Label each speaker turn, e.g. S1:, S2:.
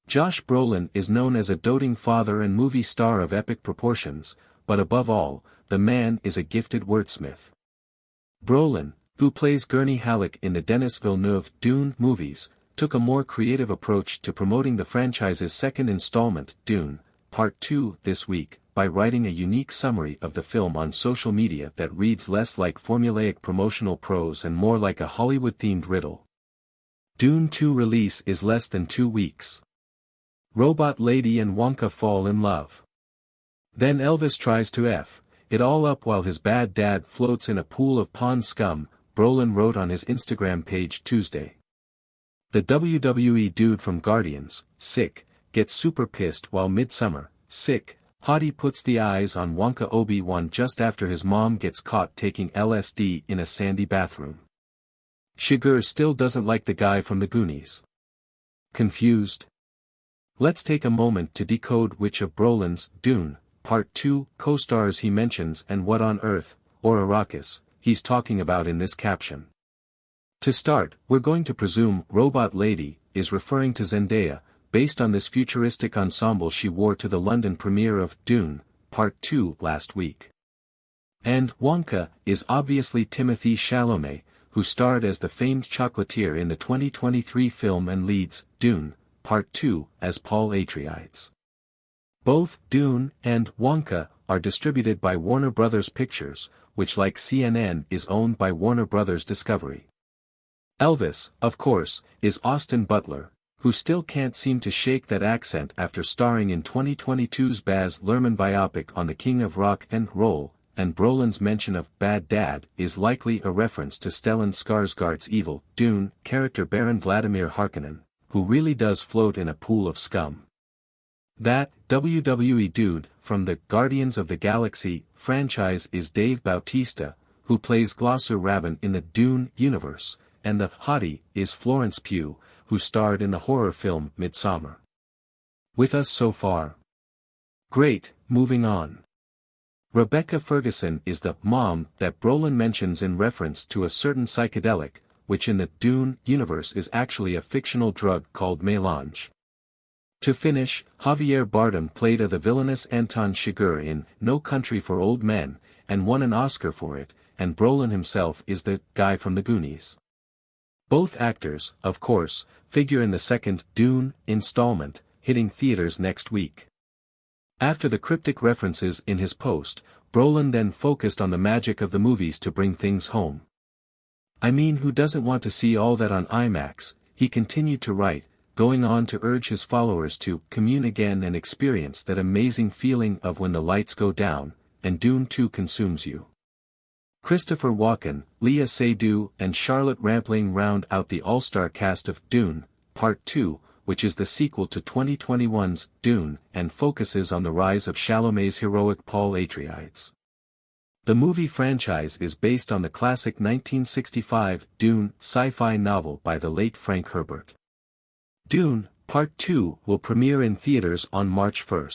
S1: Josh Brolin is known as a doting father and movie star of epic proportions, but above all, the man is a gifted wordsmith. Brolin, who plays Gurney Halleck in the Denis Villeneuve Dune movies, took a more creative approach to promoting the franchise's second installment, Dune, Part 2, this week, by writing a unique summary of the film on social media that reads less like formulaic promotional prose and more like a Hollywood-themed riddle. Dune 2 release is less than 2 weeks. Robot Lady and Wonka fall in love. Then Elvis tries to F it all up while his bad dad floats in a pool of pond scum, Brolin wrote on his Instagram page Tuesday. The WWE dude from Guardians, sick, gets super pissed while Midsummer, sick, Hottie puts the eyes on Wonka Obi-Wan just after his mom gets caught taking LSD in a sandy bathroom. Shigur still doesn't like the guy from the Goonies. Confused? Let's take a moment to decode which of Brolin's Dune, Part 2, co-stars he mentions and what on earth, or Arrakis, he's talking about in this caption. To start, we're going to presume Robot Lady is referring to Zendaya, based on this futuristic ensemble she wore to the London premiere of Dune, Part 2 last week. And Wonka is obviously Timothée Chalamet, who starred as the famed chocolatier in the 2023 film and leads Dune, Part 2 as Paul Atreides. Both Dune and Wonka are distributed by Warner Bros. Pictures, which like CNN is owned by Warner Bros. Discovery. Elvis, of course, is Austin Butler, who still can't seem to shake that accent after starring in 2022's Baz Luhrmann biopic on the King of Rock and Roll, and Brolin's mention of Bad Dad is likely a reference to Stellan Skarsgård's evil Dune character Baron Vladimir Harkonnen, who really does float in a pool of scum. That WWE dude from the Guardians of the Galaxy franchise is Dave Bautista, who plays Glosser Rabin in the Dune universe, and the hottie is Florence Pugh, who starred in the horror film Midsommar. With us so far? Great, moving on. Rebecca Ferguson is the mom that Brolin mentions in reference to a certain psychedelic, which in the Dune universe is actually a fictional drug called melange. To finish, Javier Bardem played the villainous Anton Chigurh in No Country for Old Men, and won an Oscar for it, and Brolin himself is the guy from the Goonies. Both actors, of course, figure in the second Dune installment, hitting theaters next week. After the cryptic references in his post, Brolin then focused on the magic of the movies to bring things home. I mean, who doesn't want to see all that on IMAX, he continued to write, going on to urge his followers to commune again and experience that amazing feeling of when the lights go down, and Dune 2 consumes you. Christopher Walken, Léa Seydoux and Charlotte Rampling round out the all-star cast of Dune, Part 2, which is the sequel to 2021's Dune and focuses on the rise of Chalamet's heroic Paul Atreides. The movie franchise is based on the classic 1965 Dune sci-fi novel by the late Frank Herbert. Dune, Part 2 will premiere in theaters on March 1.